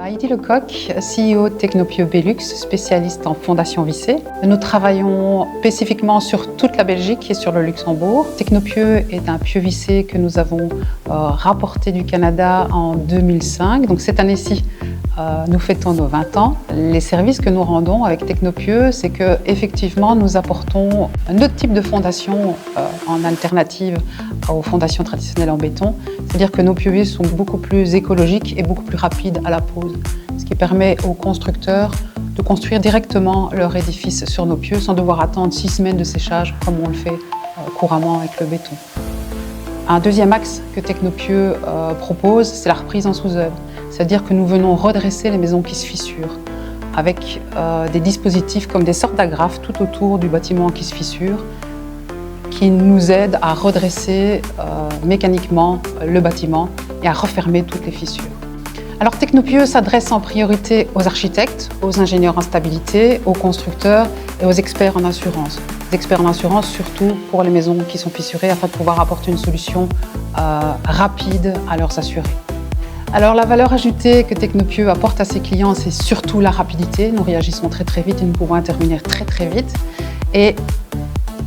Heidi Lecoq, CEO de Technopieux Belux, spécialiste en fondation vissée. Nous travaillons spécifiquement sur toute la Belgique et sur le Luxembourg. Technopieux est un pieu vissé que nous avons rapporté du Canada en 2005. Donc cette année-ci, nous fêtons nos 20 ans. Les services que nous rendons avec Technopieux, c'est qu'effectivement, nous apportons un autre type de fondation en alternative aux fondations traditionnelles en béton. C'est-à-dire que nos pieux visses sont beaucoup plus écologiques et beaucoup plus rapides à la pose, ce qui permet aux constructeurs de construire directement leur édifice sur nos pieux sans devoir attendre 6 semaines de séchage comme on le fait couramment avec le béton. Un deuxième axe que Technopieux propose, c'est la reprise en sous-œuvre. C'est-à-dire que nous venons redresser les maisons qui se fissurent avec des dispositifs comme des sortes d'agrafes tout autour du bâtiment qui se fissure qui nous aident à redresser mécaniquement le bâtiment et à refermer toutes les fissures. Alors Technopieux s'adresse en priorité aux architectes, aux ingénieurs en stabilité, aux constructeurs et aux experts en assurance. Les experts en assurance surtout pour les maisons qui sont fissurées afin de pouvoir apporter une solution rapide à leurs assurés. Alors la valeur ajoutée que Technopieux apporte à ses clients, c'est surtout la rapidité. Nous réagissons très très vite et nous pouvons intervenir très très vite. Et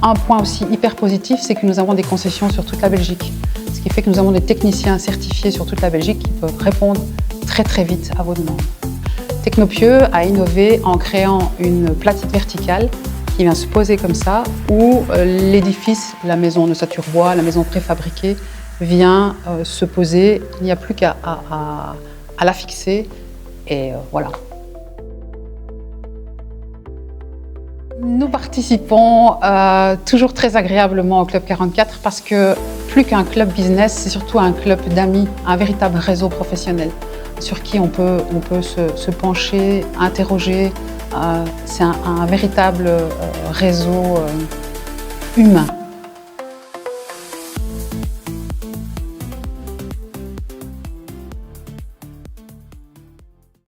un point aussi hyper positif, c'est que nous avons des concessions sur toute la Belgique. Ce qui fait que nous avons des techniciens certifiés sur toute la Belgique qui peuvent répondre très très vite à vos demandes. Technopieux a innové en créant une platine verticale qui vient se poser comme ça, où l'édifice, la maison de ossature bois, la maison préfabriquée, vient se poser. Il n'y a plus qu'à la fixer et voilà. Nous participons toujours très agréablement au Club 44 parce que plus qu'un club business, c'est surtout un club d'amis, un véritable réseau professionnel sur qui on peut se pencher, interroger. C'est un véritable réseau humain.